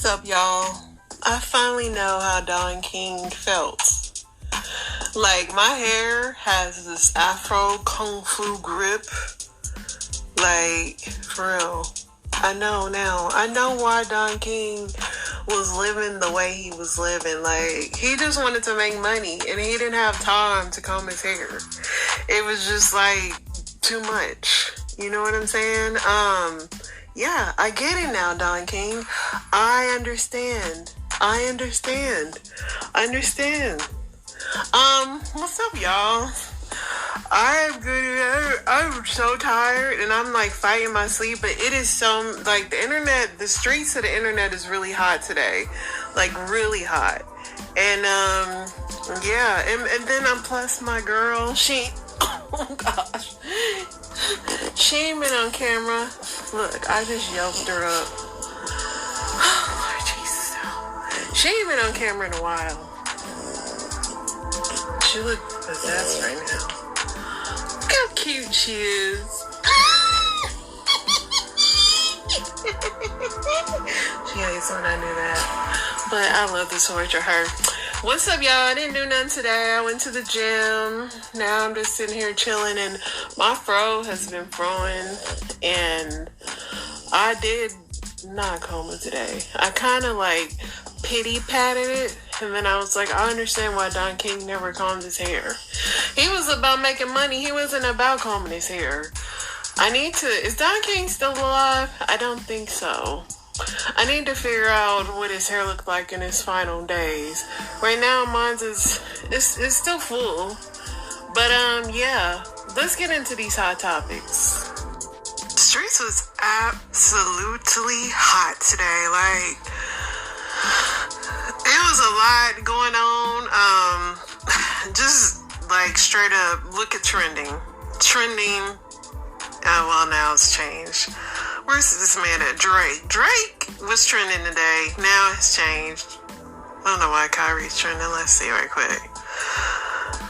What's up, y'all? I finally know how Don King felt. Like, my hair has this Afro Kung Fu grip. Like, for real. I know now. I know why Don King was living the way he was living. Like, he just wanted to make money, and he didn't have time to comb his hair. It was just, like, too much. You know what I'm saying? Yeah, I get it now, Don King. I understand. What's up, y'all? I'm good. I'm so tired, and I'm like fighting my sleep, but it is so, like, the streets of the internet is really hot today. Like, really hot. And, yeah, and then plus my girl, oh gosh. She ain't been on camera. Look, I just yelped her up. Oh, Lord Jesus. She ain't been on camera in a while. She look possessed right now. Look how cute she is. She hates when I do that. But I love to torture her. What's up, y'all? I didn't do nothing today. I went to the gym. Now I'm just sitting here chilling, and my fro has been throwing, and I did not comb it today. I kind of like pity patted it, and then I was like, I understand why Don King never combed his hair. He was about making money. He wasn't about combing his hair. Is Don King still alive? I don't think so. I need to figure out what his hair looked like in his final days. Right now, mine's it's still full. But, yeah. Let's get into these hot topics. The streets was absolutely hot today. Like, it was a lot going on. Just, like, straight up, look at trending. Well, now it's changed. Where's this man at? Drake was trending today. Now it's changed. I don't know why Kyrie's trending. Let's see right quick.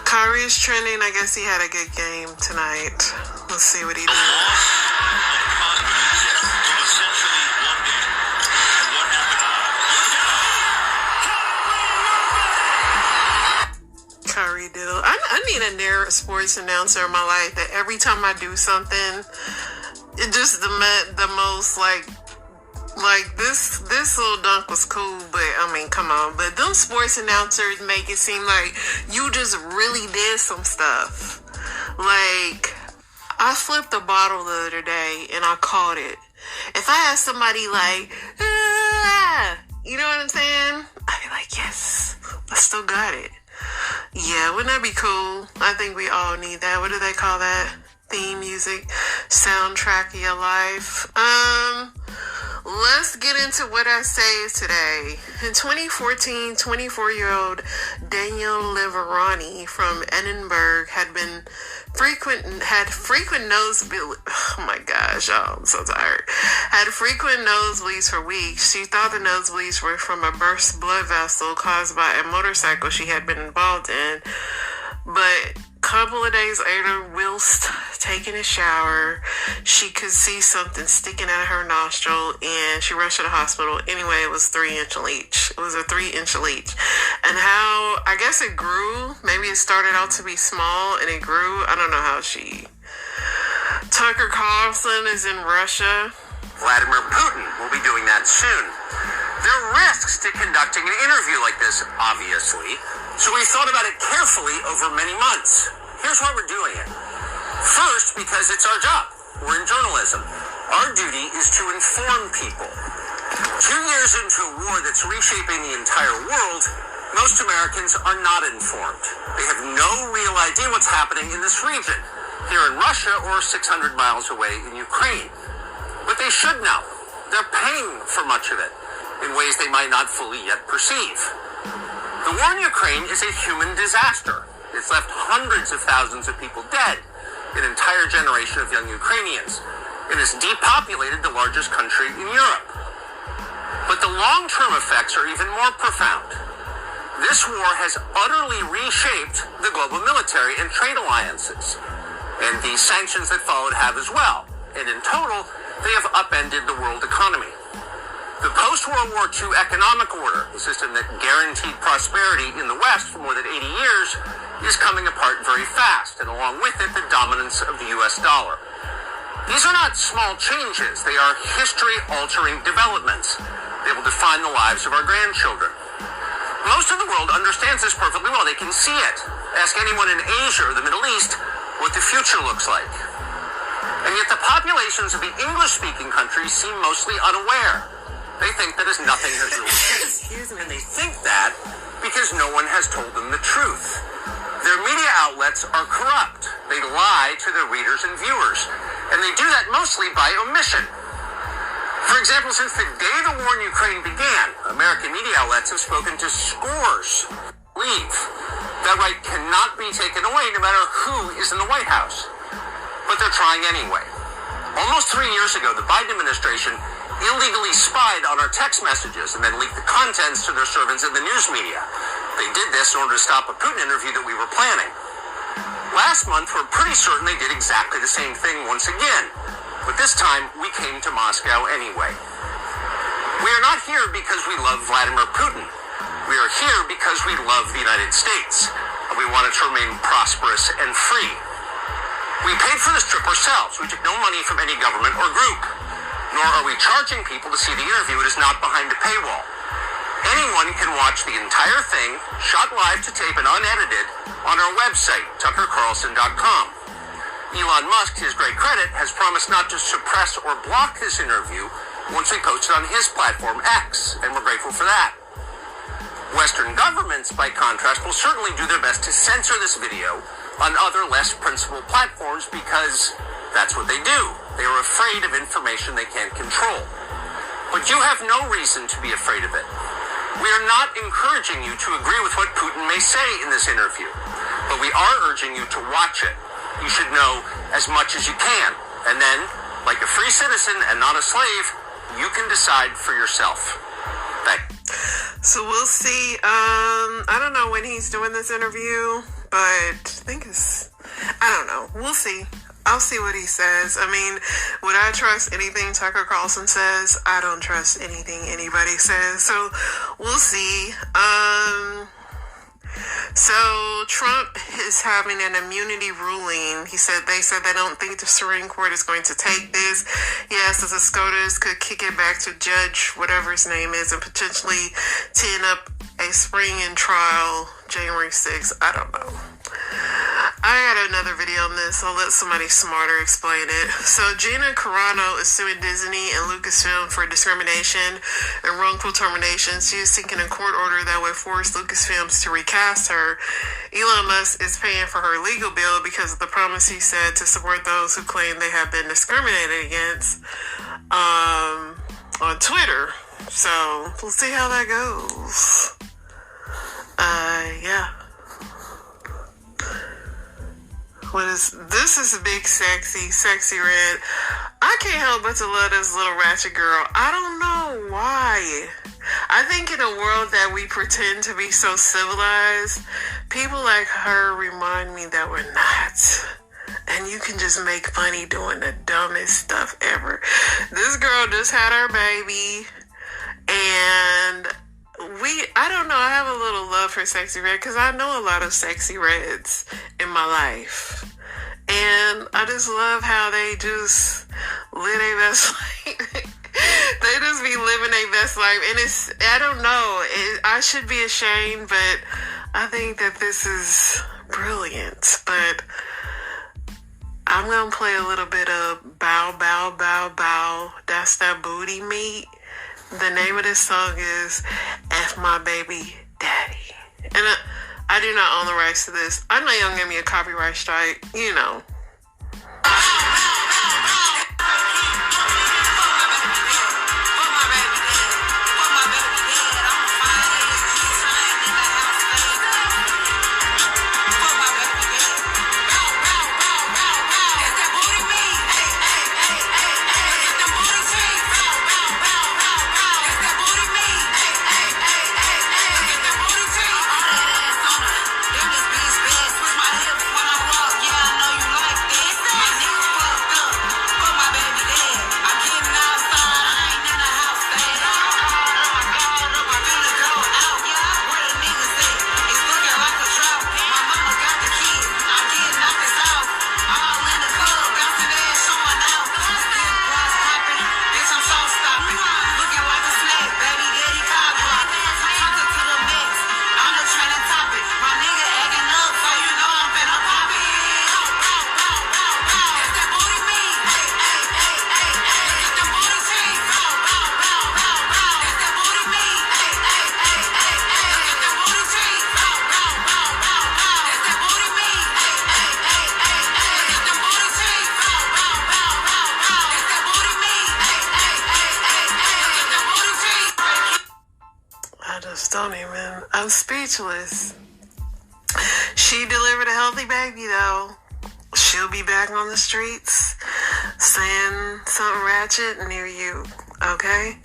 Kyrie's trending. I guess he had a good game tonight. Let's see what he did. Kyrie did. I need a near sports announcer in my life that every time I do something, it just the most like this little dunk was cool, but I mean, come on. But them sports announcers make it seem like you just really did some stuff. Like, I flipped a bottle the other day and I caught it. If I had somebody like, you know what I'm saying? I'd be like, yes, I still got it. Yeah, wouldn't that be cool? I think we all need that. What do they call that? Theme music, soundtrack of your life. Let's get into what I saved today. In 2014, 24-year-old Daniel Liverani from Edinburgh had frequent nosebleeds. Oh my gosh, y'all, I'm so tired. Had frequent nosebleeds for weeks. She thought the nosebleeds were from a burst blood vessel caused by a motorcycle she had been involved in. But a couple of days later, whilst taking a shower, she could see something sticking out of her nostril, and she rushed to the hospital. Anyway, it was 3-inch leech. It was a 3-inch leech. And how, I guess it grew. Maybe it started out to be small, and it grew. I don't know how she... Tucker Carlson is in Russia. Vladimir Putin will be doing that soon. There are risks to conducting an interview like this, obviously, so we thought about it carefully over many months. Here's why we're doing it. First, because it's our job. We're in journalism. Our duty is to inform people. 2 years into a war that's reshaping the entire world, most Americans are not informed. They have no real idea what's happening in this region, here in Russia or 600 miles away in Ukraine. But they should know. They're paying for much of it in ways they might not fully yet perceive. The war in Ukraine is a human disaster. It's left hundreds of thousands of people dead, an entire generation of young Ukrainians. It has depopulated the largest country in Europe. But the long-term effects are even more profound. This war has utterly reshaped the global military and trade alliances. And the sanctions that followed have as well. And in total, they have upended the world economy. The post-World War II economic order, the system that guaranteed prosperity in the West for more than 80 years, is coming apart very fast, and along with it, the dominance of the U.S. dollar. These are not small changes. They are history-altering developments. They will define the lives of our grandchildren. Most of the world understands this perfectly well. They can see it. Ask anyone in Asia or the Middle East what the future looks like. And yet the populations of the English-speaking countries seem mostly unaware. They think that nothing has really changed. And they think that because no one has told them the truth. Their media outlets are corrupt. They lie to their readers and viewers. And they do that mostly by omission. For example, since the day the war in Ukraine began, American media outlets have spoken to scores. Leave. That right cannot be taken away no matter who is in the White House. But they're trying anyway. Almost 3 years ago, the Biden administration illegally spied on our text messages and then leaked the contents to their servants in the news media. They did this in order to stop a Putin interview that we were planning. Last month, we're pretty certain they did exactly the same thing once again. But this time, we came to Moscow anyway. We are not here because we love Vladimir Putin. We are here because we love the United States, and we want it to remain prosperous and free. We paid for this trip ourselves. We took no money from any government or group. Nor are we charging people to see the interview. It is not behind a paywall. Anyone can watch the entire thing, shot live to tape and unedited, on our website, tuckercarlson.com. Elon Musk, to his great credit, has promised not to suppress or block this interview once we post it on his platform, X, and we're grateful for that. Western governments, by contrast, will certainly do their best to censor this video on other less principled platforms because that's what they do. They are afraid of information they can't control. But you have no reason to be afraid of it. We are not encouraging you to agree with what Putin may say in this interview, but we are urging you to watch it. You should know as much as you can. And then, like a free citizen and not a slave, you can decide for yourself. So we'll see. I don't know when he's doing this interview, but I don't know. We'll see. I'll see what he says. I mean, would I trust anything Tucker Carlson says? I don't trust anything anybody says. So we'll see. So Trump is having an immunity ruling. They said they don't think the Supreme Court is going to take this. Yes, the SCOTUS could kick it back to Judge whatever his name is and potentially tee up a spring-in trial January 6th. I don't know. I got another video on this. I'll let somebody smarter explain it. So Gina Carano is suing Disney and Lucasfilm for discrimination and wrongful termination. She is seeking a court order that would force Lucasfilms to recast her. Elon Musk is paying for her legal bill because of the promise he said to support those who claim they have been discriminated against on Twitter. So we'll see how that goes. Yeah. This is a big sexy red. I can't help but to love this little ratchet girl. I don't know why. I think in a world that we pretend to be so civilized, people like her remind me that we're not. And you can just make money doing the dumbest stuff ever. This girl just had her baby, and I don't know, I have a little love for Sexy Red because I know a lot of Sexy Reds in my life. And I just love how they just live their best life. They just be living their best life. And I don't know, I should be ashamed, but I think that this is brilliant. But I'm going to play a little bit of Bow, Bow, Bow, Bow. That's that booty meat. The name of this song is F My Baby Daddy. And I do not own the rights to this. I know y'all gonna give me a copyright strike. You know. just don't even. I'm speechless. She delivered a healthy baby, though. She'll be back on the streets saying something ratchet near you, okay?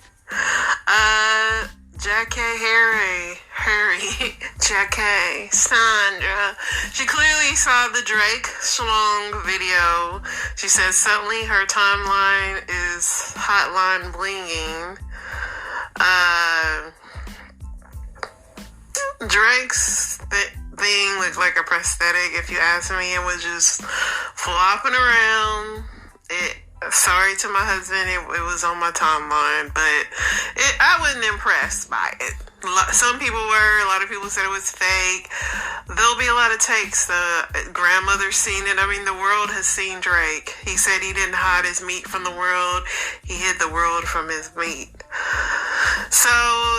Jackie, Sandra. She clearly saw the Drake Schlong video. She says suddenly her timeline is hotline blinging. Drake's thing looked like a prosthetic, if you ask me. It was just flopping around. Sorry to my husband, it was on my timeline, but I wasn't impressed by it. Some people were. A lot of people said it was fake. There'll be a lot of takes. The grandmother's seen it. I mean, the world has seen Drake. He said he didn't hide his meat from the world. He hid the world from his meat. So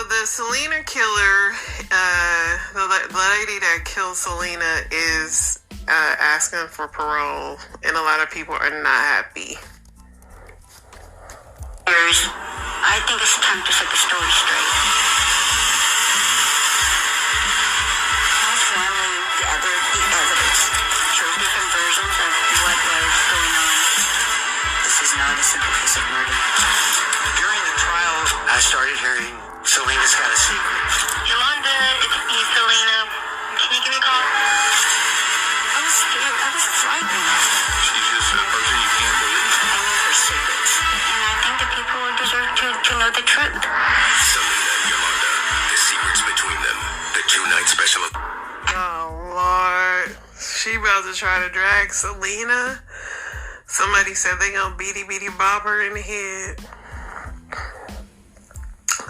the Selena killer, the lady that killed Selena, is asking for parole, and a lot of people are not happy. I think it's time to set the story straight. Finally gathered the evidence, shows different versions of what was going on. This is not a simple piece of murder. During the trial, I started hearing Selena's got a secret. Yolanda, it's me, Selena. Can you give me a call? I was scared. I was frightened. She's just a person you can't believe. I knew her secrets. And I think the people deserve to know the truth. Selena and Yolanda, the secrets between them. The two-night special. Oh, Lord. She about to try to drag Selena. Somebody said they gonna beady bop her in the head.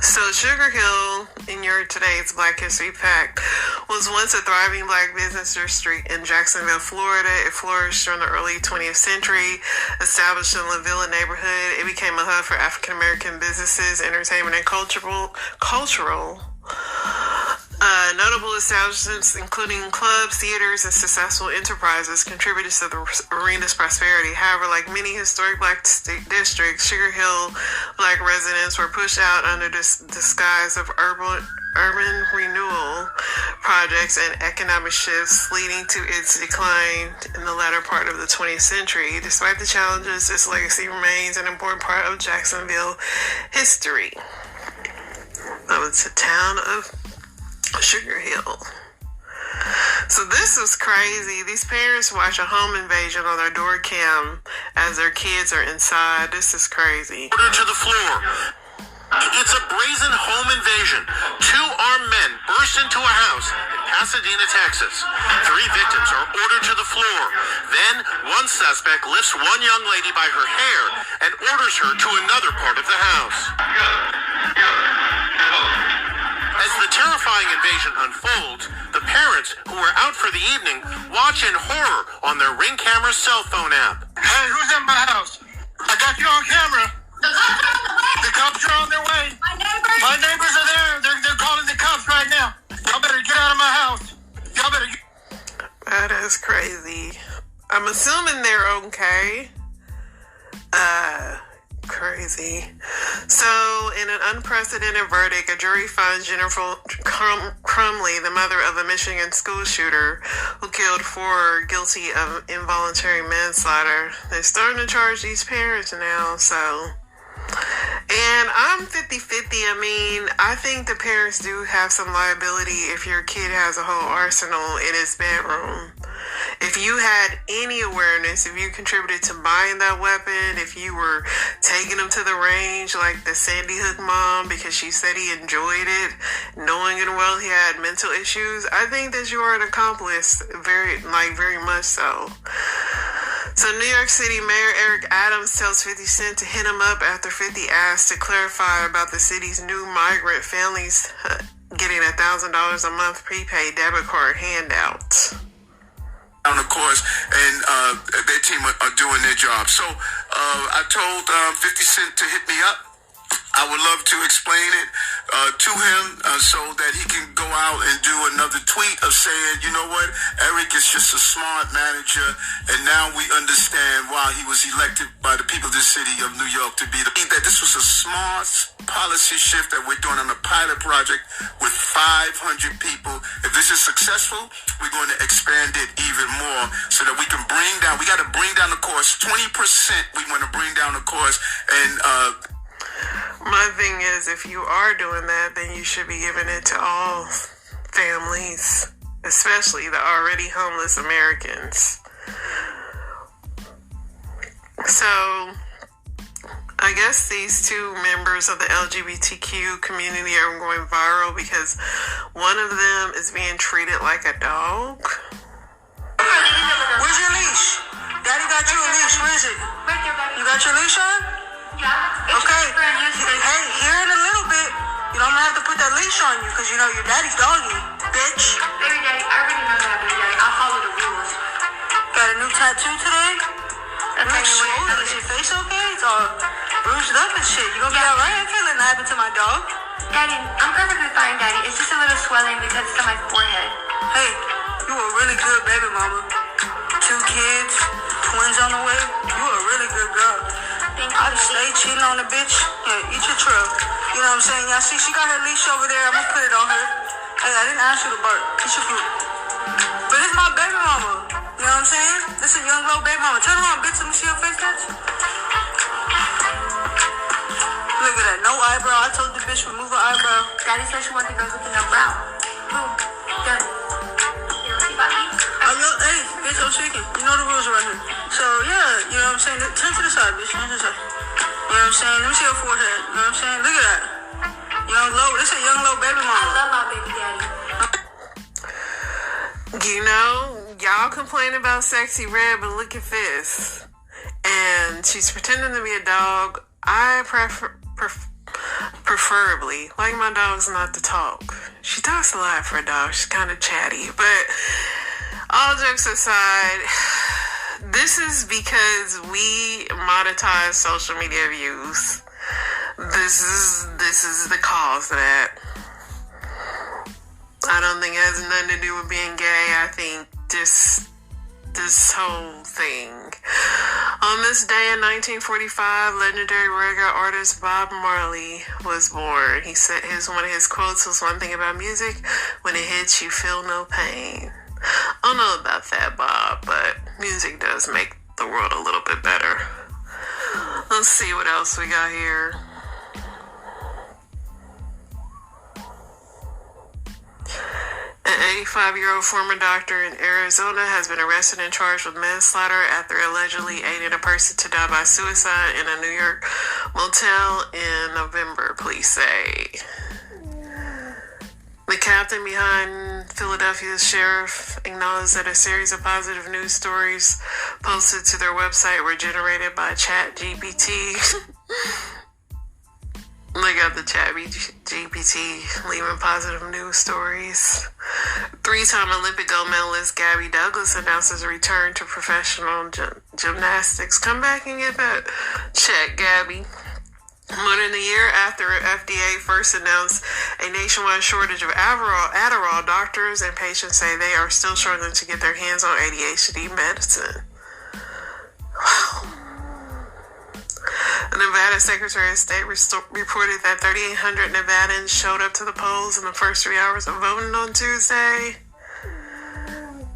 So Sugar Hill, in your today's Black History Fact, was once a thriving black business district in Jacksonville, Florida. It flourished during the early 20th century. Established in La Villa neighborhood, it became a hub for African American businesses, entertainment, and cultural. Notable establishments, including clubs, theaters, and successful enterprises, contributed to the arena's prosperity. However, like many historic black districts, Sugar Hill black residents were pushed out under the disguise of urban renewal projects and economic shifts, leading to its decline in the latter part of the 20th century. Despite the challenges, its legacy remains an important part of Jacksonville history. It's a town of Sugar Hill. So this was crazy. These parents watch a home invasion on their door cam as their kids are inside. This is crazy. Order to the floor. It's a brazen home invasion. Two armed men burst into a house in Pasadena, Texas. 3 victims are ordered to the floor. Then one suspect lifts one young lady by her hair and orders her to another part of the house. As the terrifying invasion unfolds, the parents, who are out for the evening, watch in horror on their Ring Camera cell phone app. Hey, who's in my house? I got you on camera. The cops are on their way. My neighbors are there. They're calling the cops right now. Y'all better get out of my house. Y'all better get... That is crazy. I'm assuming they're okay. Crazy. So, in an unprecedented verdict, a jury finds Jennifer Crumley, the mother of a Michigan school shooter who killed 4, guilty of involuntary manslaughter. They're starting to charge these parents now, so... And I'm 50-50. I mean, I think the parents do have some liability if your kid has a whole arsenal in his bedroom. If you had any awareness, if you contributed to buying that weapon, if you were taking him to the range like the Sandy Hook mom because she said he enjoyed it, knowing it well he had mental issues, I think that you are an accomplice, very much so. So New York City Mayor Eric Adams tells 50 Cent to hit him up after 50 asked to clarify about the city's new migrant families getting $1,000 a month prepaid debit card handout. Of course, and their team are doing their job. So I told 50 Cent to hit me up, I would love to explain it to him so that he can go out and do another tweet of saying, you know what, Eric is just a smart manager, and now we understand why he was elected by the people of the city of New York to be that this was a smart policy shift that we're doing on a pilot project with 500 people. If this is successful, we're going to expand it even more so that we can we got to bring down the cost 20%. We want to bring down the cost and my thing is, if you are doing that, then you should be giving it to all families, especially the already homeless Americans. So, I guess these two members of the LGBTQ community are going viral because one of them is being treated like a dog. Where's your leash? Daddy got you a leash. Where is it? You got your leash on? Yeah. Okay. Hey, here in a little bit, you don't have to put that leash on you because you know your daddy's doggy, bitch. Baby daddy, I already know that, baby daddy. I follow the rules. Got a new tattoo today? You look swollen. Is your face okay? It's all bruised up and shit. You gonna be alright? I can't let that happen to my dog. Daddy, I'm perfectly fine, daddy. It's just a little swelling because it's on my forehead. Hey, you a really good baby mama. 2 kids, twins on the way. You a really good girl. I'd stay cheating on the bitch. Yeah, eat your truck. You know what I'm saying? Y'all see, she got her leash over there. I'm gonna put it on her. Hey, I didn't ask you to bark. Eat your food. But it's my baby mama. You know what I'm saying? This is a young little baby mama. Turn around, bitch. Let me see your face, bitch. Look at that. No eyebrow. I told the bitch remove her eyebrow. Daddy said she wanted the girls with no brow. Boom. Done. You want to see about me? Hey, bitch, I'm speaking. You know the rules around here. So, yeah, you know what I'm saying? Turn to the side, bitch. Turn to the side. You know what I'm saying? Let me see your forehead. You know what I'm saying? Look at that. Young low. This is a young low baby I mama. love my baby daddy. You know, y'all complain about Sexy Red, but look at this. And she's pretending to be a dog. I preferably like my dogs not to talk. She talks a lot for a dog. She's kind of chatty. But all jokes aside, this is because we monetize social media views. This is the cause of that. I don't think it has nothing to do with being gay. I think this whole thing. On this day in 1945, legendary reggae artist Bob Marley was born. He said one of his quotes was, "One thing about music, when it hits, you feel no pain." I don't know about that, Bob, but music does make the world a little bit better. Let's see what else we got here. An 85-year-old former doctor in Arizona has been arrested and charged with manslaughter after allegedly aiding a person to die by suicide in a New York motel in November, police say. The captain behind Philadelphia's sheriff acknowledged that a series of positive news stories posted to their website were generated by ChatGPT. Look at the ChatGPT leaving positive news stories. 3-time Olympic gold medalist Gabby Douglas announces a return to professional gymnastics. Come back and get that check, Gabby. More than a year after FDA first announced a nationwide shortage of Adderall, doctors and patients say they are still struggling to get their hands on ADHD medicine. Wow. The Nevada Secretary of State reported that 3,800 Nevadans showed up to the polls in the first 3 hours of voting on Tuesday.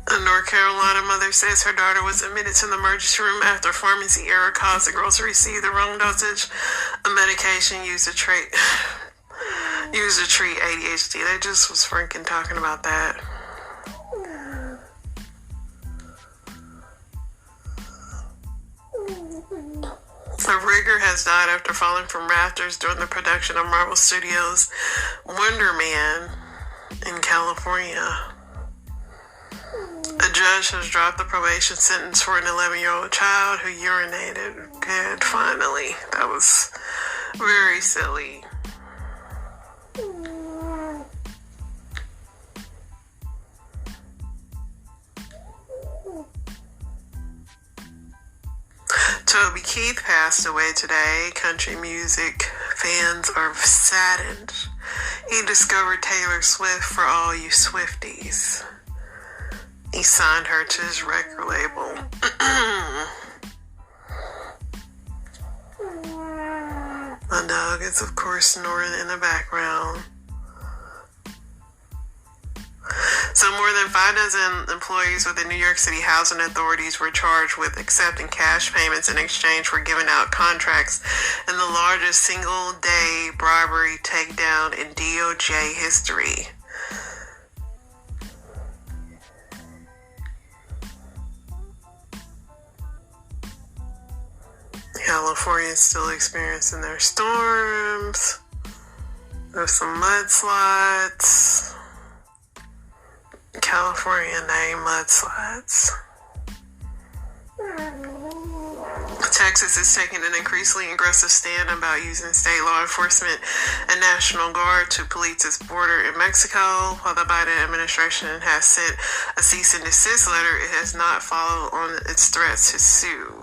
A North Carolina mother says her daughter was admitted to the emergency room after pharmacy error caused the girl to receive the wrong dosage of medication used to treat ADHD. They just was freaking talking about that. A rigger has died after falling from rafters during the production of Marvel Studios' Wonder Man in California. A judge has dropped the probation sentence for an 11-year-old child who urinated. Good, finally. That was very silly. Toby Keith passed away today. Country music fans are saddened. He discovered Taylor Swift for all you Swifties. He signed her to his record label. My dog is, of course, snoring in the background. So more than 5 employees with the New York City housing authorities were charged with accepting cash payments in exchange for giving out contracts in the largest single-day bribery takedown in DOJ history. California is still experiencing their storms. There's some mudslides. California name mudslides. Texas is taking an increasingly aggressive stand about using state law enforcement and National Guard to police its border in Mexico. While the Biden administration has sent a cease and desist letter, it has not followed on its threats to sue.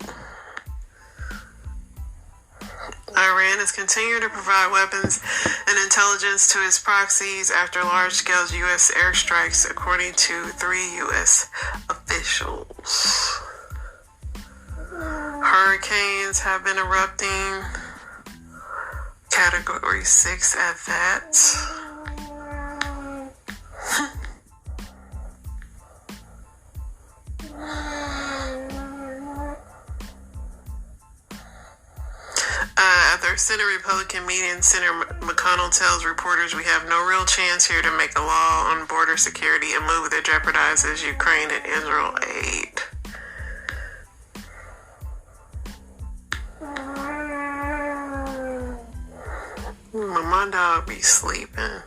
Iran is continuing to provide weapons and intelligence to its proxies after large-scale U.S. airstrikes, according to 3 U.S. officials. Hurricanes have been erupting, Category 6 at that. At their Senate Republican meeting, Senator McConnell tells reporters, "We have no real chance here to make a law on border security, a move that jeopardizes Ukraine and Israel aid." My dog be sleeping.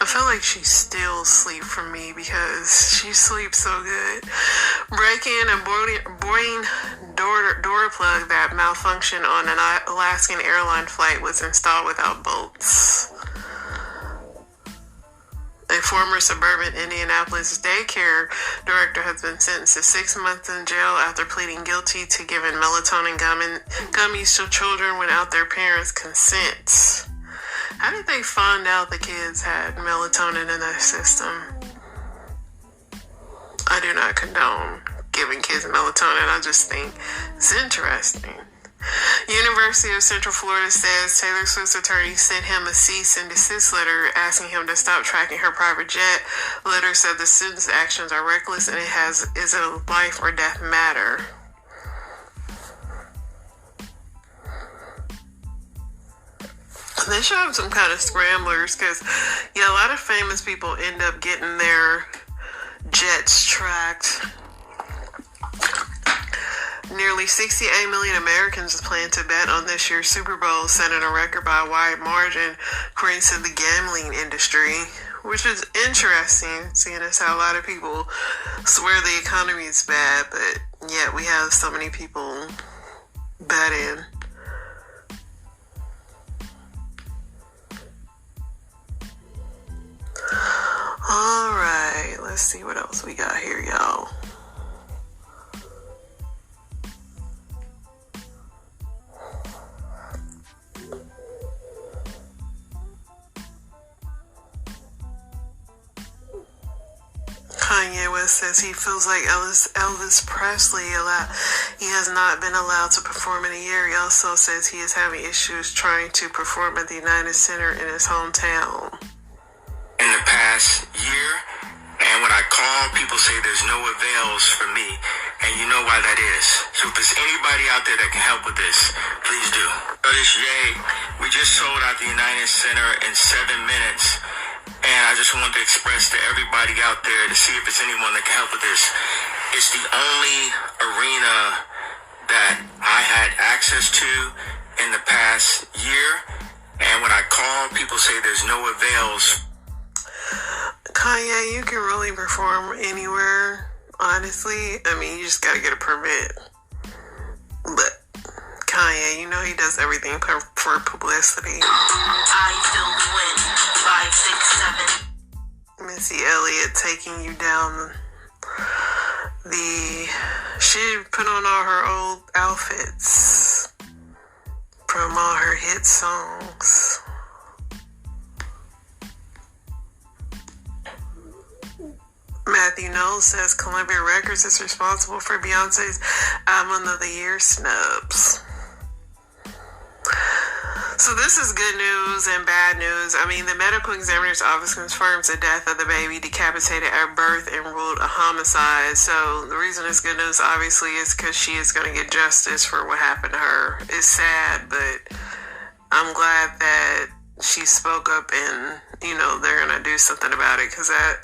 I feel like she still asleep from me because she sleeps so good. Break-in and Boeing door plug that malfunctioned on an Alaskan airline flight was installed without bolts. A former suburban Indianapolis daycare director has been sentenced to 6 months in jail after pleading guilty to giving melatonin gummies to children without their parents' consent. How did they find out the kids had melatonin in their system? I do not condone giving kids melatonin. I just think it's interesting. University of Central Florida says Taylor Swift's attorney sent him a cease and desist letter asking him to stop tracking her private jet. The letter said the student's actions are reckless and is a life or death matter. They should have some kind of scramblers because, a lot of famous people end up getting their jets tracked. Nearly 68 million Americans plan to bet on this year's Super Bowl, setting a record by a wide margin, according to the gambling industry, which is interesting, seeing as how a lot of people swear the economy is bad, but yet we have so many people betting. Alright, let's see what else we got here, y'all. Kanye West says he feels like Elvis Presley he has not been allowed to perform in a year. He also says he is having issues trying to perform at the United Center in his hometown. In the past year, and when I call, people say there's no avails for me, and you know why that is. So if there's anybody out there that can help with this, please do. This Jay, we just sold out the United Center in 7 minutes, and I just wanted to express to everybody out there to see if it's anyone that can help with this. It's the only arena that I had access to in the past year, and when I call, people say there's no avails. Kanye, you can really perform anywhere, honestly. I mean, you just gotta get a permit. But Kanye, he does everything for publicity. I still win. 5, 6, 7. Missy Elliott taking you down she put on all her old outfits. from all her hit songs. Matthew Knowles says Columbia Records is responsible for Beyonce's Album of the Year snubs. So this is good news and bad news. I mean, the medical examiner's office confirms the death of the baby decapitated at birth and ruled a homicide. So the reason it's good news, obviously, is because she is going to get justice for what happened to her. It's sad, but I'm glad that she spoke up and, they're going to do something about it, because that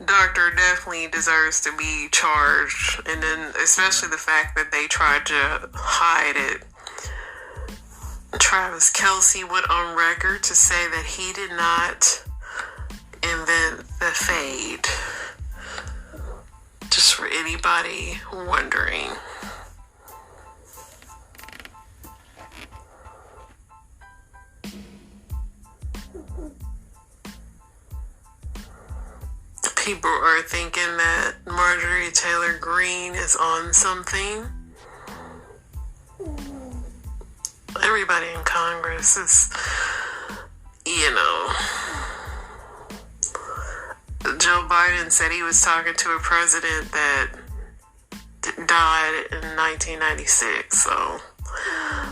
doctor definitely deserves to be charged. And then especially the fact that they tried to hide it. Travis Kelce went on record to say that he did not invent the fade. Just for anybody wondering. People are thinking that Marjorie Taylor Greene is on something. Everybody in Congress is, Joe Biden said he was talking to a president that died in 1996, so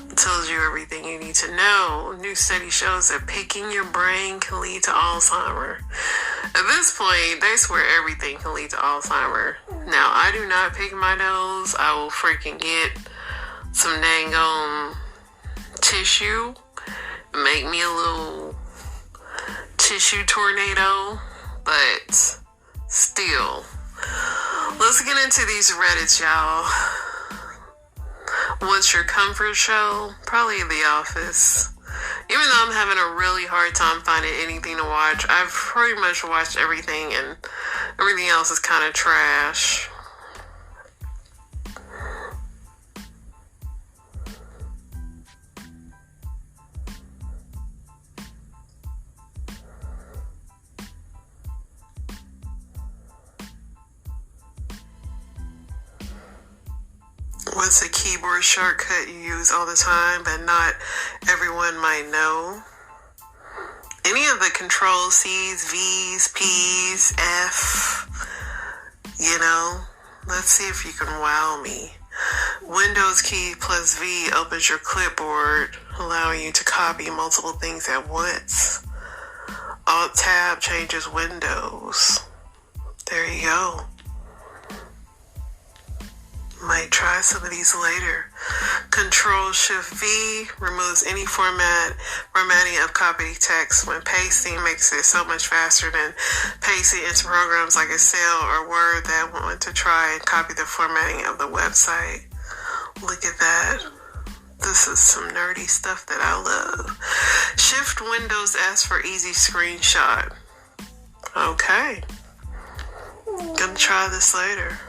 it tells you everything you need to know. New study shows that picking your brain can lead to Alzheimer's. At this point, they swear everything can lead to Alzheimer's. Now, I do not pick my nose. I will freaking get some dang on tissue, make me a little tissue tornado, but still. Let's get into these Reddits, y'all. What's your comfort show? Probably The Office. Even though I'm having a really hard time finding anything to watch, I've pretty much watched everything, and everything else is kind of trash. What's a keyboard shortcut you use all the time but not everyone might know? Any of the Control C's, V's, P's, F, let's see if you can wow me. Windows key plus V opens your clipboard, allowing you to copy multiple things at once. Alt tab changes windows. There you go. Might try some of these later. Control Shift V removes any formatting of copied text. When pasting, makes it so much faster than pasting into programs like Excel or Word that want to try and copy the formatting of the website. Look at that. This is some nerdy stuff that I love. Shift Windows S for easy screenshot. Okay. Gonna try this later.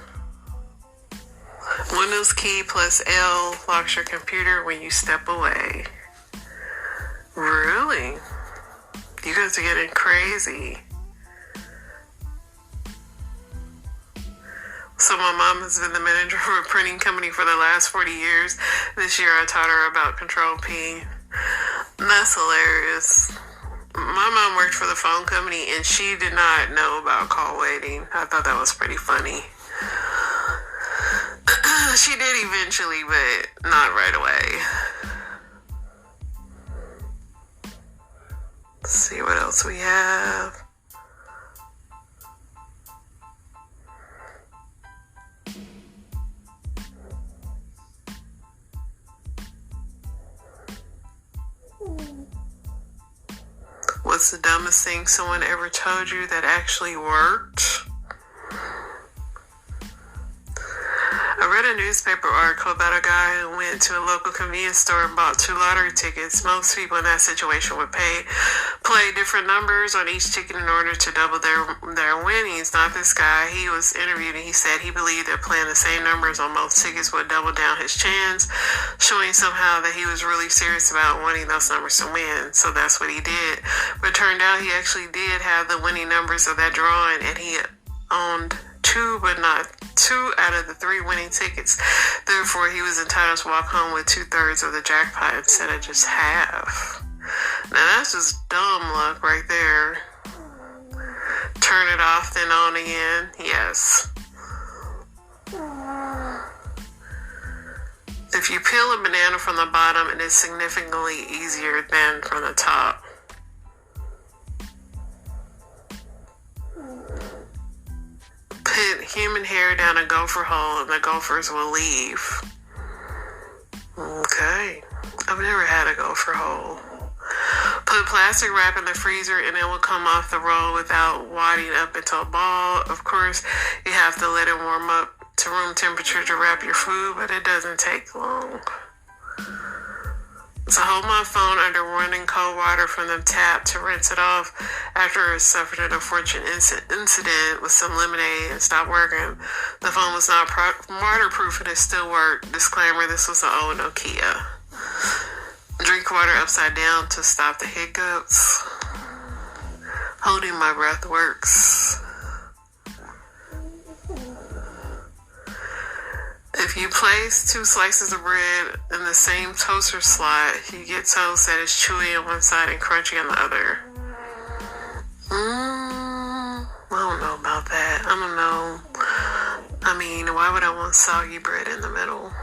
Windows key plus L locks your computer when you step away. Really? You guys are getting crazy. So my mom has been the manager for a printing company for the last 40 years. This year I taught her about Control P. That's hilarious. My mom worked for the phone company and she did not know about call waiting. I thought that was pretty funny. She did eventually, but not right away. Let's see what else we have. What's the dumbest thing someone ever told you that actually worked? I read a newspaper article about a guy who went to a local convenience store and bought 2 lottery tickets. Most people in that situation would play different numbers on each ticket in order to double their winnings. Not this guy. He was interviewed and he said he believed that playing the same numbers on most tickets would double down his chance, showing somehow that he was really serious about wanting those numbers to win. So that's what he did. But it turned out he actually did have the winning numbers of that drawing, and he owned 2 but not 2 out of the 3 winning tickets. Therefore, he was entitled to walk home with 2/3 of the jackpot instead of just half. Now, that's just dumb luck right there. Turn it off, then on again. Yes. If you peel a banana from the bottom, it is significantly easier than from the top. Put human hair down a gopher hole and the gophers will leave. Okay. I've never had a gopher hole. Put plastic wrap in the freezer and it will come off the roll without wadding up into a ball. Of course, you have to let it warm up to room temperature to wrap your food, but it doesn't take long. So hold my phone under running cold water from the tap to rinse it off after it suffered an unfortunate incident with some lemonade and stopped working. The phone was not waterproof and it still worked. Disclaimer, this was an old Nokia. Drink water upside down to stop the hiccups. Holding my breath works. If you place 2 slices of bread in the same toaster slot, you get toast that is chewy on one side and crunchy on the other. I don't know about that. I don't know. I mean, why would I want soggy bread in the middle?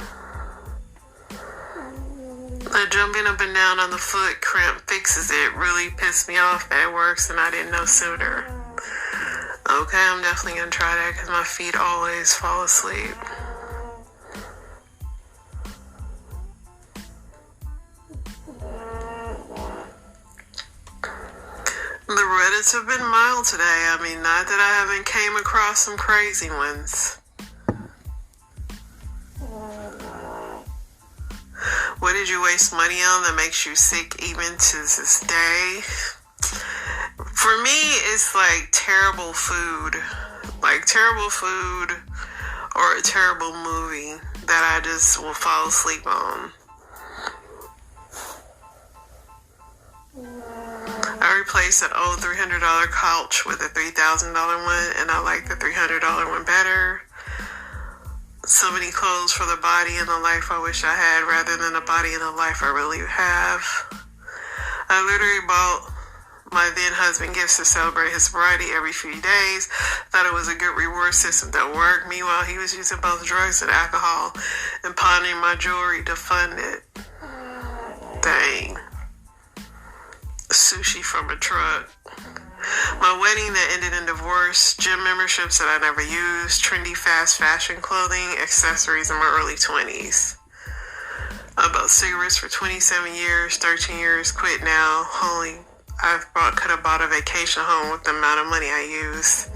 The jumping up and down on the foot cramp fixes it. Really pissed me off that it works and I didn't know sooner. Okay, I'm definitely gonna try that because my feet always fall asleep. The Reddits have been mild today. I mean, not that I haven't came across some crazy ones. What did you waste money on that makes you sick even to this day? For me, it's like terrible food. Like terrible food or a terrible movie that I just will fall asleep on. I replaced an old $300 couch with a $3,000 one, and I like the $300 one better. So many clothes for the body and the life I wish I had rather than the body and the life I really have. I literally bought my then husband gifts to celebrate his sobriety every few days. Thought it was a good reward system that worked. Meanwhile, he was using both drugs and alcohol and pawning my jewelry to fund it. Dang. Sushi from a truck. My wedding that ended in divorce, gym memberships that I never used, trendy fast fashion clothing, accessories in my early 20s. I bought cigarettes for 27 years, 13 years, quit now. Could have bought a vacation home with the amount of money I used.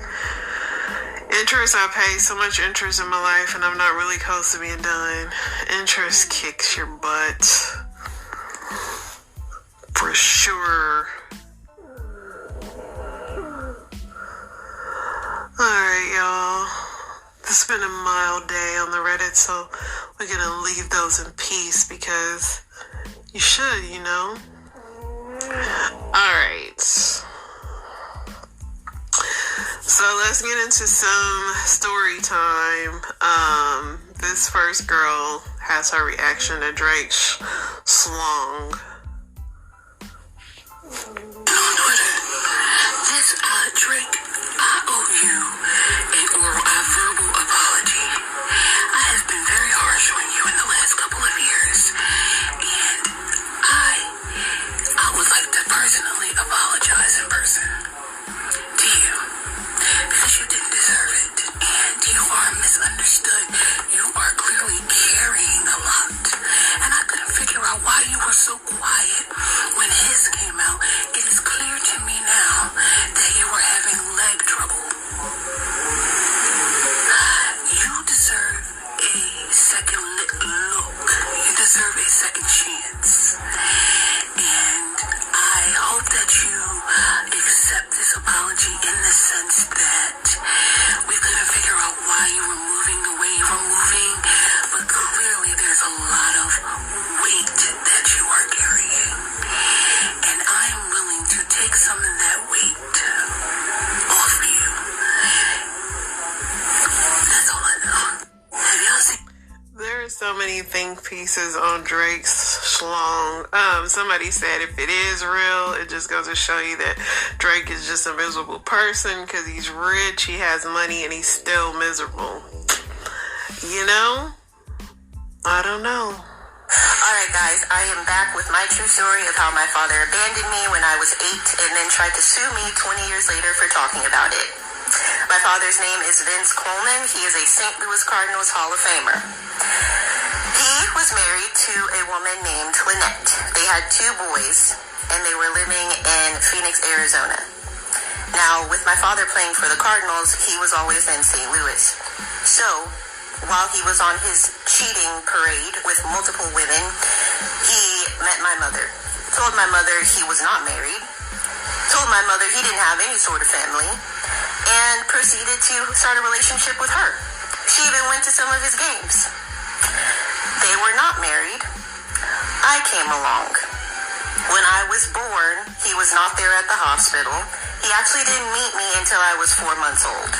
Interest, I paid so much interest in my life and I'm not really close to being done. Interest kicks your butt. For sure. Alright, y'all. This has been a mild day on the Reddit, so we're gonna leave those in peace because you should, you know. Alright. So let's get into some story time. This first girl has her reaction to Drake's Slong. On Twitter, this Drake, I owe you a verbal apology. I have been very harsh on you in the last couple of years, and I would like to personally apologize in person to you because you didn't deserve it, and you are misunderstood. You are clearly carrying a lot, and I couldn't figure out why you were so quiet. many think pieces on Drake's schlong. Somebody said if it is real, it just goes to show you that Drake is just a miserable person because he's rich, he has money, and he's still miserable. You know? I don't know. Alright guys, I am back with my true story of how my father abandoned me when I was 8 and then tried to sue me 20 years later for talking about it. My father's name is Vince Coleman. He is a St. Louis Cardinals Hall of Famer. He was married to a woman named Lynette. They had 2 boys and they were living in Phoenix, Arizona. Now, with my father playing for the Cardinals, he was always in St. Louis. So, while he was on his cheating parade with multiple women, he met my mother. Told my mother he was not married. Told my mother he didn't have any sort of family. And proceeded to start a relationship with her. She even went to some of his games. They were not married. I came along. When I was born, he was not there at the hospital. He actually didn't meet me until I was 4 months old.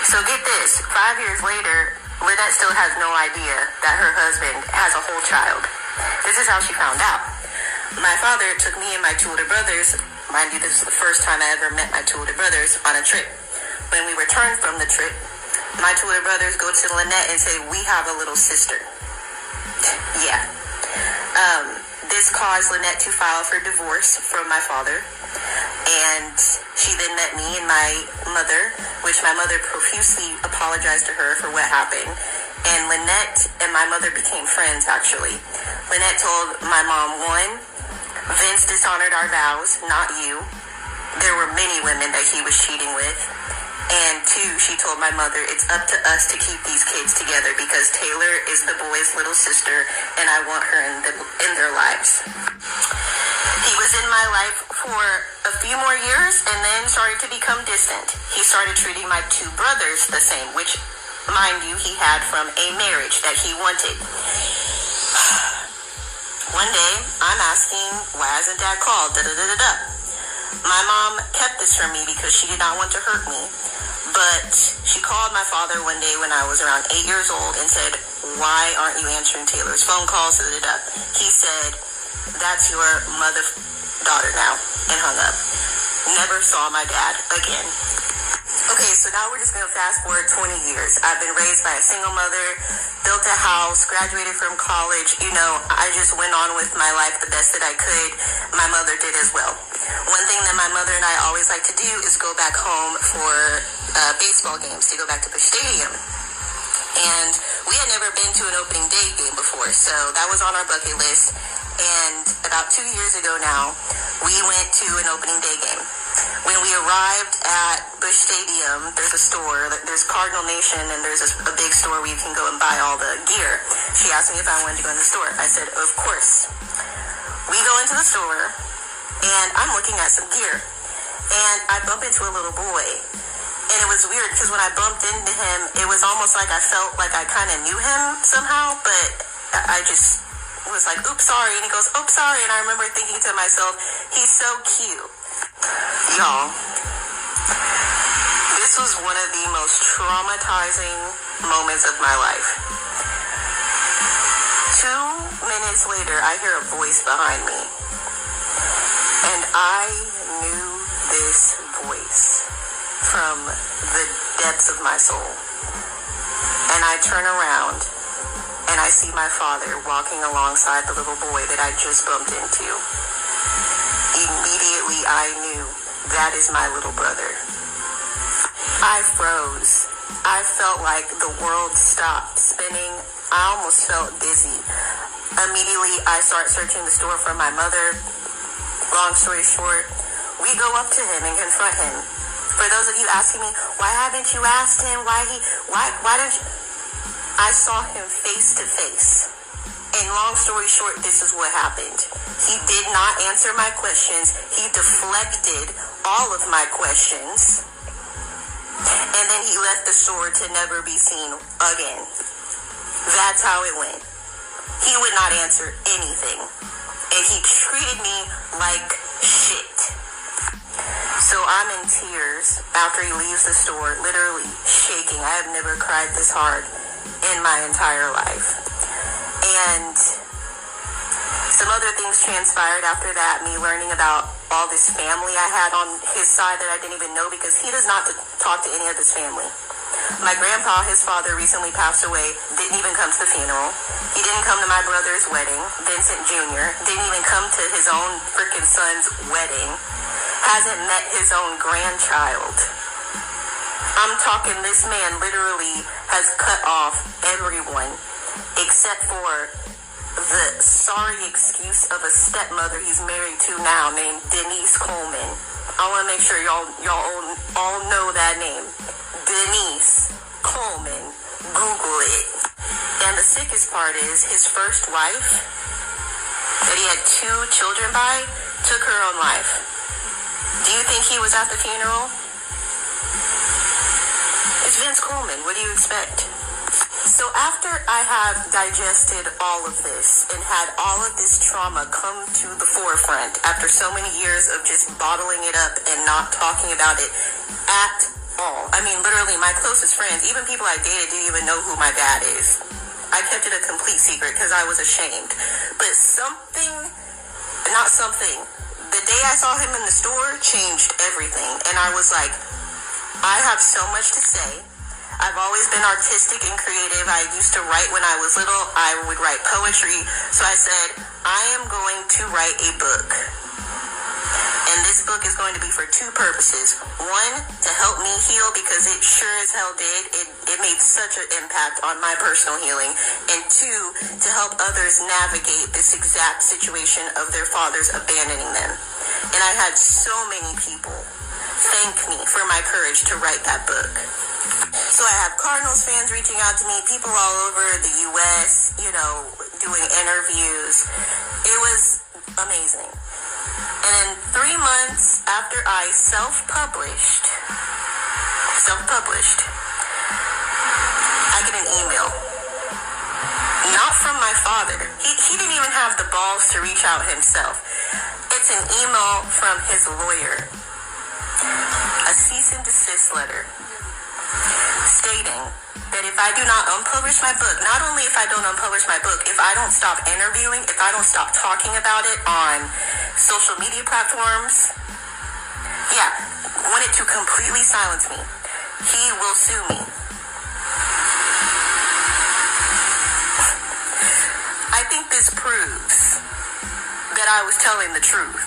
So get this, 5 years later, Lynette still has no idea that her husband has a whole child. This is how she found out. My father took me and my 2 older brothers, mind you, this is the first time I ever met my 2 older brothers, on a trip. When we returned from the trip, my 2 older brothers go to Lynette and say, we have a little sister. Yeah. This caused Lynette to file for divorce from my father. And she then met me and my mother, which my mother profusely apologized to her for what happened. And Lynette and my mother became friends, actually. Lynette told my mom, 1, Vince dishonored our vows, not you. There were many women that he was cheating with. And 2, she told my mother, it's up to us to keep these kids together because Taylor is the boy's little sister and I want her in their lives. He was in my life for a few more years and then started to become distant. He started treating my 2 brothers the same, which, mind you, he had from a marriage that he wanted. One day, I'm asking, why hasn't Dad called? Da-da-da-da-da. My mom kept this from me because she did not want to hurt me. But she called my father one day when I was around 8 years old and said, why aren't you answering Taylor's phone calls? Da-da-da-da. He said, that's your mother-daughter now, and hung up. Never saw my dad again. Okay, so now we're just going to fast forward 20 years. I've been raised by a single mother, built a house, graduated from college. You know, I just went on with my life the best that I could. My mother did as well. One thing that my mother and I always like to do is go back home for baseball games, to go back to the stadium. And we had never been to an opening day game before, so that was on our bucket list. And about 2 years ago now, we went to an opening day game. When we arrived at Busch Stadium, there's a store, there's Cardinal Nation, and there's a big store where you can go and buy all the gear. She asked me if I wanted to go in the store. I said, of course. We go into the store, and I'm looking at some gear. And I bump into a little boy. And it was weird, because when I bumped into him, it was almost like I felt like I kind of knew him somehow, but I just was like, oops, sorry. And he goes, oops, sorry. And I remember thinking to myself, he's so cute. Y'all, this was one of the most traumatizing moments of my life. 2 minutes later, I hear a voice behind me. And I knew this voice from the depths of my soul. And I turn around and I see my father walking alongside the little boy that I just bumped into. Immediately I knew that is my little brother. I froze. I felt like the world stopped spinning. I almost felt dizzy. Immediately I start searching the store for my mother. Long story short, we go up to him and confront him. For those of you asking me, why haven't you asked him? Why don't you? I saw him face to face. And long story short, this is what happened. He did not answer my questions. He deflected all of my questions. And then he left the store to never be seen again. That's how it went. He would not answer anything. And he treated me like shit. So I'm in tears after he leaves the store, literally shaking. I have never cried this hard in my entire life. And some other things transpired after that, me learning about all this family I had on his side that I didn't even know, because he does not talk to any of his family. My grandpa, his father, recently passed away, didn't even come to the funeral. He didn't come to my brother's wedding, Vincent Jr., didn't even come to his own freaking son's wedding, hasn't met his own grandchild. I'm talking, this man literally has cut off everyone except for the sorry excuse of a stepmother he's married to now named Denise Coleman. I want to make sure y'all all know that name. Denise Coleman. Google it. And the sickest part is his first wife that he had 2 children by took her own life. Do you think he was at the funeral? It's Vince Coleman. What do you expect? So after I have digested all of this and had all of this trauma come to the forefront after so many years of just bottling it up and not talking about it at all. I mean, literally my closest friends, even people I dated, didn't even know who my dad is. I kept it a complete secret because I was ashamed. But the day I saw him in the store changed everything. And I was like, I have so much to say. I've always been artistic and creative. I used to write when I was little. I would write poetry. So I said, I am going to write a book. And this book is going to be for 2 purposes. 1, to help me heal, because it sure as hell did. It made such an impact on my personal healing. And 2, to help others navigate this exact situation of their fathers abandoning them. And I had so many people thank me for my courage to write that book. So I have Cardinals fans reaching out to me, people all over the U.S., doing interviews. It was amazing. And then 3 months after I self-published, I get an email. Not from my father. He didn't even have the balls to reach out himself. It's an email from his lawyer. A cease and desist letter stating that if I do not unpublish my book, not only if I don't unpublish my book, if I don't stop interviewing, if I don't stop talking about it on social media platforms, wanted to completely silence me, he will sue me. I think this proves that I was telling the truth.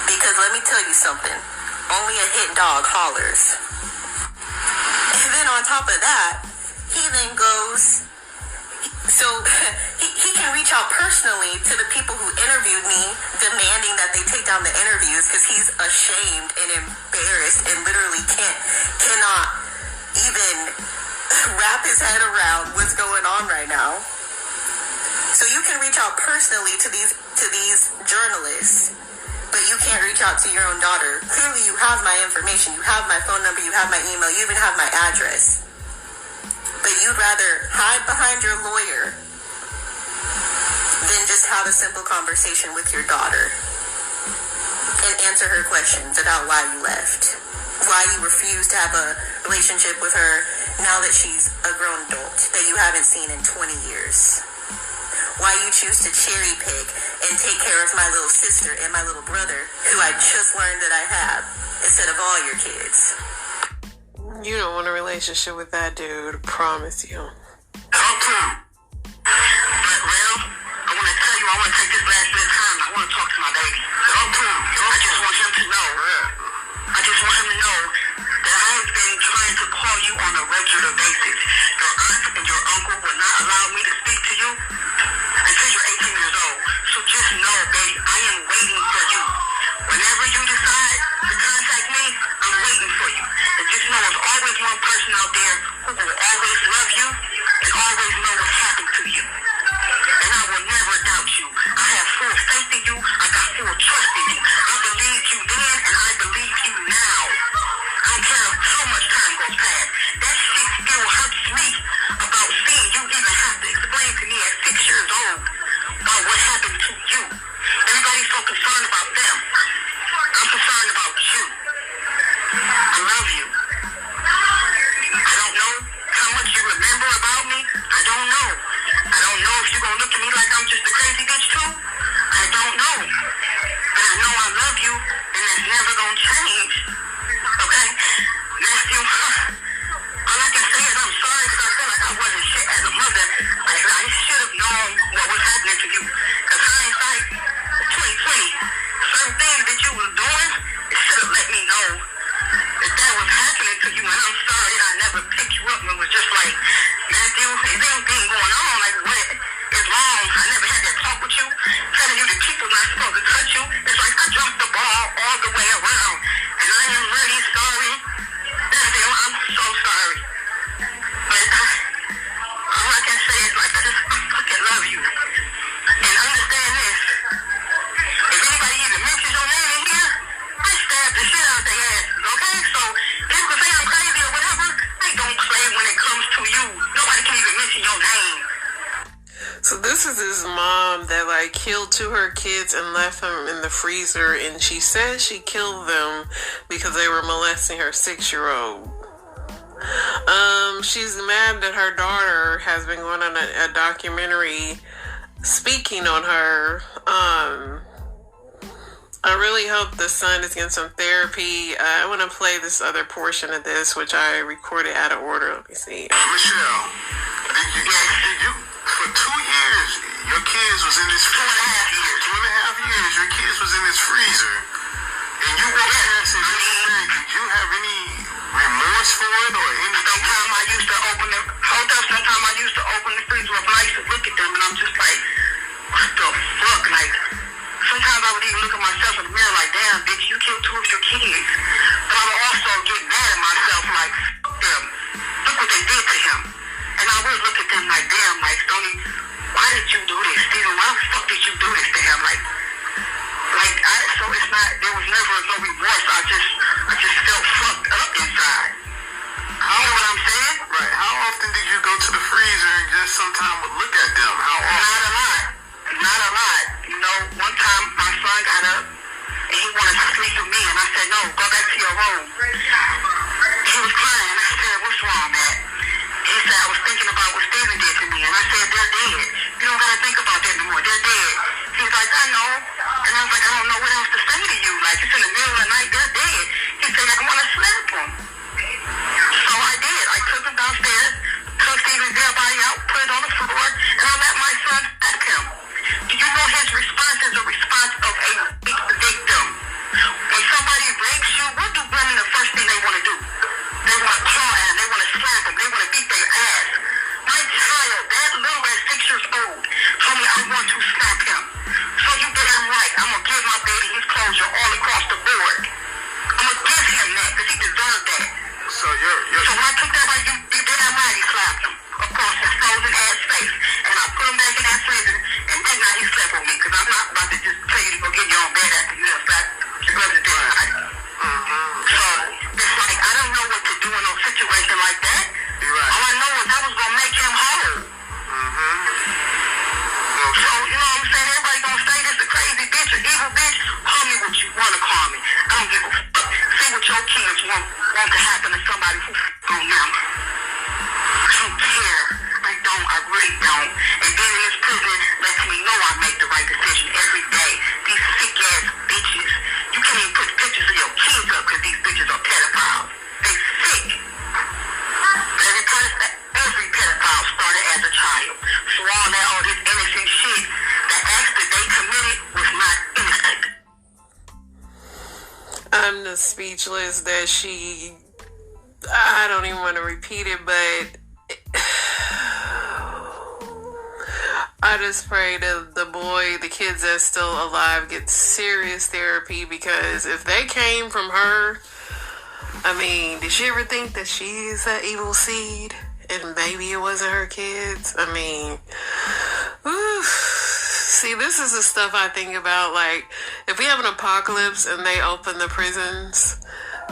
Because let me tell you something, only a hit dog hollers. And then on top of that, he then goes, so he can reach out personally to the people who interviewed me, demanding that they take down the interviews because he's ashamed and embarrassed and literally cannot even wrap his head around what's going on right now. So you can reach out personally to these journalists, but you can't reach out to your own daughter. Clearly you have my information, you have my phone number, you have my email, you even have my address. But you'd rather hide behind your lawyer than just have a simple conversation with your daughter and answer her questions about why you left, why you refused to have a relationship with her now that she's a grown adult that you haven't seen in 20 years. Why you choose to cherry pick and take care of my little sister and my little brother, who I just learned that I have, instead of all your kids. You don't want a relationship with that dude, I promise you. How come? Well, I want to tell you, I want to take this last bit of time. I want to talk to my baby. How come? I just want him to know. I just want him to know that I have been trying to call you on a regular basis. Your aunt and your uncle will not allow me to speak to you until you're 18 years old. So just know, baby, I am waiting for you. Whenever you decide to contact me, I'm waiting for you. And just know there's always one person out there who will always love you and always know what happened to you. And I will never doubt you. I have full faith in you. I got full trust in you. I believed you then and I believe you now. I don't care how much time goes past. That shit still hurts me about seeing you even have to explain to me at 6 years old about what happened to you. Everybody's so concerned about them. I'm concerned about you. I love you. I don't know how much you remember about me. I don't know. I don't know if you're going to look I'm just a crazy bitch too? I don't know. But I know I love you, and that's never gonna change. Okay? Matthew, all I can say is I'm sorry because I feel like I wasn't shit as a mother. Like, I should have known what was happening to you. Because hindsight, 2020, certain things that you was doing, it should have let me know that was happening to you. And I'm sorry that I never picked you up and was just like, Matthew, is anything going on? Like, what is wrong? I never had that talk with you, telling you that people not supposed to touch you. It's like I dropped the ball all the way around. And I am really sorry. Matthew, I'm so sorry. But all I can say is, like, I just fucking love you. And understand this. If anybody even mentions your name in here, I stab the shit out their asses, okay? So, people can say I'm crazy or whatever, they don't play when it comes to you. Nobody can even mention your name. So this is his mom that like killed 2 of her kids and left them in the freezer, and she says she killed them because they were molesting her 6-year-old. She's mad that her daughter has been going on a documentary speaking on her. I really hope the son is getting some therapy. I want to play this other portion of this, which I recorded out of order. Let me see. Michelle, did you for 2 years, your kids was in this 2.5 years, your kids was in this freezer, and you were past it. Did you have any remorse for it or anything? Sometimes I used to open the freezer up and I used to look at them and I'm just like, what the fuck? Like, sometimes I would even look at myself in the mirror like, damn, bitch, you killed 2 of your kids. But I would also get mad at myself like, fuck them. Look what they did to him. And I would look at them like, damn, like, Stoney, why did you do this? Steven, why the fuck did you do this to him? So it's not, there was never no remorse. I just felt fucked up inside. You know what I'm saying? Right. How often did you go to the freezer and just sometimes would look at them? How often? Not a lot. You know, one time my son got up and he wanted to sleep with me and I said, no, go back to your room. He was crying. I said, what's wrong, man? He said, I was thinking about what Steven did to me. And I said, they're dead. You don't got to think about that anymore. They're dead. He was like, I know. And I was like, I don't know what else to say to you. Like, it's in the middle of the night. They're dead. He said, I want to slap them. So I did. I took him downstairs, took Steven's dead body out, put it on the floor, and I let my son slap him. Do you know his response is a response of a victim? When somebody rapes you, what do women the first thing they want to do? They want to claw at him. They want to slap him. They want to beat their ass. My child, that little at 6 years old, told me I want to slap him. So you damn right. I'm going to give my baby his closure all across the board. I'm going to give him that because he deserved that. So So when I took that right, you damn right he slapped him across his frozen ass face. And I put him back in that freezer, and that night he slept with me because I'm not about to just tell you to go get your own bed after you have slapped your brother this night. So it's like I don't know what to do in a situation like that. Right. All I know is I was going to make him whole. So, you know what I'm saying? Everybody gonna say this a crazy bitch, an evil bitch. Call me what you want to call me. I don't give a fuck. See what your kids want to happen to somebody who on them. I don't care. I really don't. And being in this prison lets me know I make the right decision every day. These sick ass bitches, you can't even put pictures of your kids up because these bitches are pedophiles. They sick. Every pedophile started as a child. So all this innocent shit, the acts that they committed was not innocent. I'm just speechless that I don't even want to repeat it, but I just pray that the kids that's still alive get serious therapy, because if they came from her, I mean, did she ever think that she's that evil seed and maybe it wasn't her kids? I mean, see, this is the stuff I think about. Like, if we have an apocalypse and they open the prisons,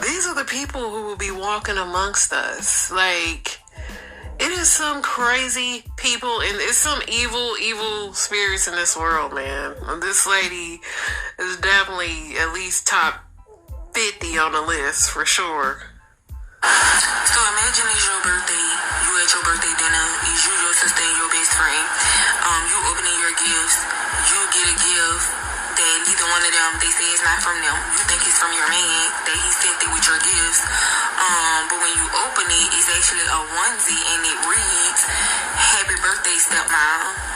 these are the people who will be walking amongst us. Like, it is some crazy people and it's some evil spirits in this world, man. This lady is definitely at least top 50 on the list for sure. So imagine it's your birthday. You at your birthday dinner. It's you, your sister, and your best friend. You opening your gifts. they say it's not from them. You think it's from your man that he sent it with your gifts. But when you open it, it's actually a onesie and it reads, "Happy birthday, stepmom."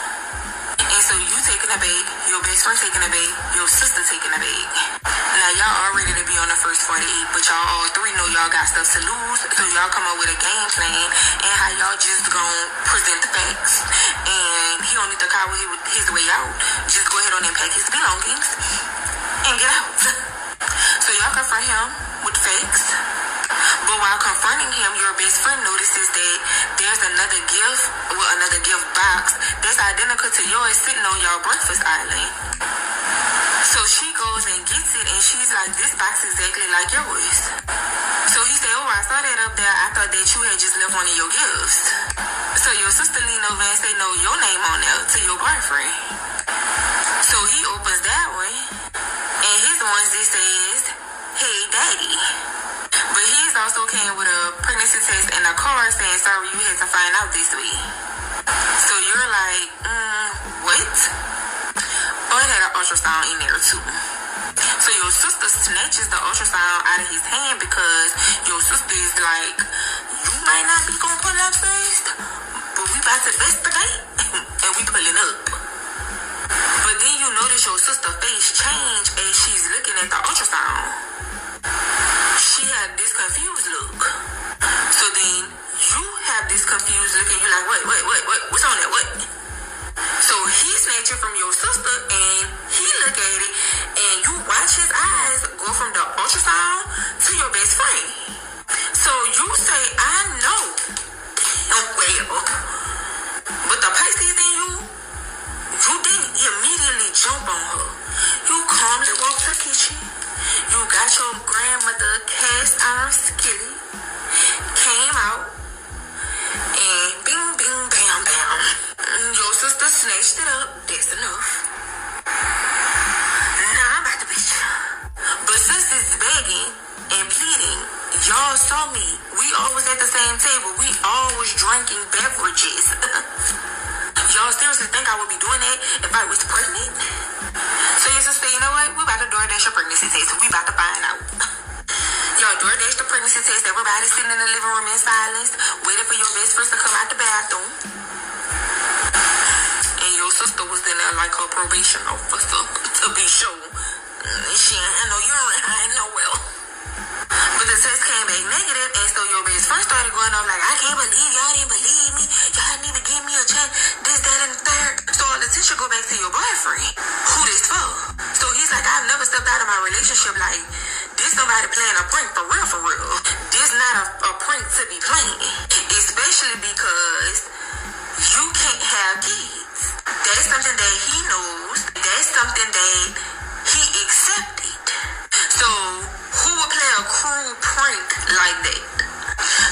And so you taking a bag, your best friend taking a bag, your sister taking a bag. Now y'all all ready to be on the first 48, but y'all all three know y'all got stuff to lose, so y'all come up with a game plan and how y'all just gonna present the facts. And he don't need to coward his way out. Just go ahead on and pack his belongings and get out. So y'all confront him with facts. But while confronting him, your best friend notices that there's another gift box that's identical to yours sitting on your breakfast island. So she goes and gets it, and she's like, "This box is exactly like yours." So he said, "Oh, I saw that up there. I thought that you had just left one of your gifts." So your sister leaned over and said, "No, your name on there to your boyfriend." So he opens that one, and his onesie says, "Hey, daddy." But he's also came with a pregnancy test and a card saying, "Sorry, you had to find out this week." So you're like, what? Oh, it had an ultrasound in there too. So your sister snatches the ultrasound out of his hand because your sister is like, "You might not be gonna pull up first, but we about to investigate and we pulling up." But then you notice your sister's face change as she's looking at the ultrasound. She had this confused look. So then you have this confused look and you're like, wait, what's on that? What? So he snatched it from your sister and he look at it and you watch his eyes go from the ultrasound to your best friend. So you say, "I know." Well, but the Pisces in you didn't immediately jump on her. You calmly walked to the kitchen. You got your grandmother cast iron skillet, came out, and bing, bing, bam, bam. Your sister snatched it up. That's enough. Now I'm about to beat you. But since it's begging and pleading, y'all saw me. We always at the same table. We always drinking beverages. Y'all seriously think I would be doing that if I was pregnant? So your sister, you know what? We about to DoorDash your pregnancy test. We about to find out. Y'all DoorDash the pregnancy test. Everybody sitting in the living room in silence, waiting for your best friend to come out the bathroom. And your sister was in there like her probation officer to be sure. I know you ain't know well. But the test came back negative, and so your best friend started going off like, "I can't believe y'all didn't believe me. Y'all didn't even give me a chance. This, that, and the third." So all the attention go back to your boyfriend. Who this for? So he's like, "I've never stepped out of my relationship like this. Somebody playing a prank for real, for real. This not a prank to be playing, especially because you can't have kids. That's something that he knows. That's something that he accepted. So who would play a cruel prank like that?"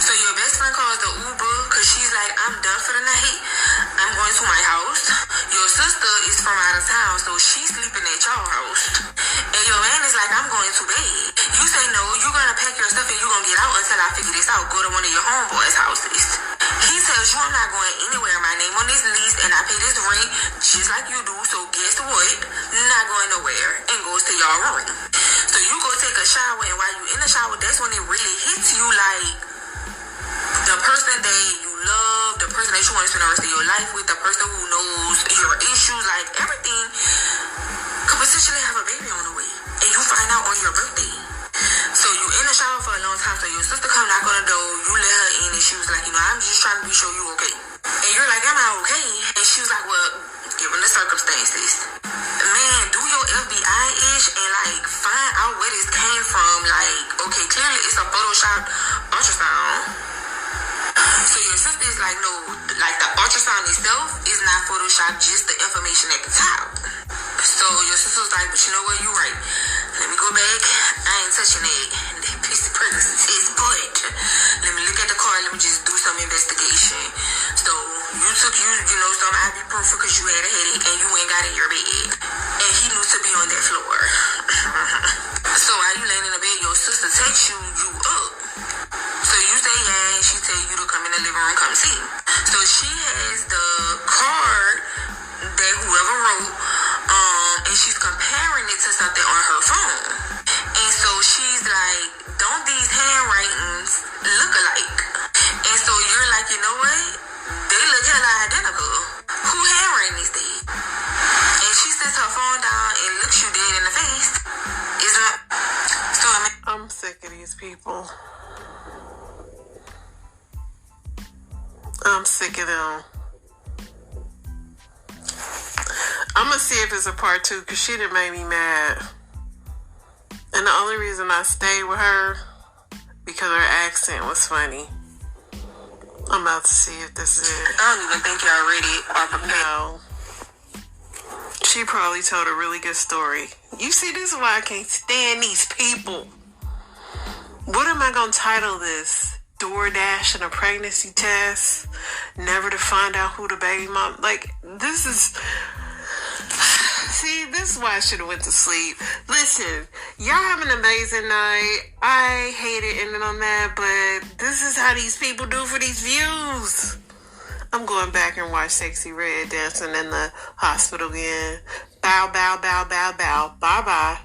So your best friend calls the Uber because she's like, "I'm done for the night. I'm going to my house." Your sister is from out of town, so she's sleeping at your house. And your man is like, "I'm going to bed." You say, "No, you're going to pack your stuff and you're going to get out until I figure this out. Go to one of your homeboys' houses." He tells you, "I'm not going anywhere. My name on this lease and I pay this rent just like you do. So guess what? Not going nowhere," and goes to your room. So you go take a shower, and while you in the shower, that's when it really hits you like the person that you love, the person that you want to spend the rest of your life with, the person who knows your issues, like everything could potentially have a baby on the way. And you find out on your birthday. So you in the shower for a long time. So your sister come knock on the door, you let her in, and she was like, "I'm just trying to be sure you okay." And you're like, "Am I okay?" And she was like, "Well, given the circumstances, man, do your FBI-ish and like find out where this came from. Like, okay, clearly it's a Photoshop ultrasound." So your sister is like, "No, like the ultrasound itself is not Photoshop, just the information at the top." So your sister was like, "But you know what, you're right. Let me go back. I ain't touching that piece of pregnancy test, but let me look at the card. Let me just do some investigation." So you took some ibuprofen because you had a headache and you ain't got in your bed. And he knew to be on that floor. So while you laying in the bed, your sister texts you up. So you say yeah, and she tell you to come in the living room, come see. So she has the card that whoever wrote, and she's comparing it to something on her phone. And so she's like, don't these handwritings look alike? And so you're like, you know what? They look hella identical. Who handwriting is they? And she sets her phone down and looks you dead in the face. I'm sick of these people. I'm sick of them. I'm gonna see if it's a part 2 because she done made me mad. And the only reason I stayed with her because her accent was funny. I'm about to see if this is it. I don't even think y'all ready or prepared. No. She probably told a really good story. You see, this is why I can't stand these people. What am I gonna title this? DoorDash and a pregnancy test? Never to find out who the baby mom... Like, this is... See, this is why I should have went to sleep. Listen, y'all have an amazing night. I hated ending on that, but this is how these people do for these views. I'm going back and watch Sexy Red dancing in the hospital again. Bow, bow, bow, bow, bow. Bye-bye.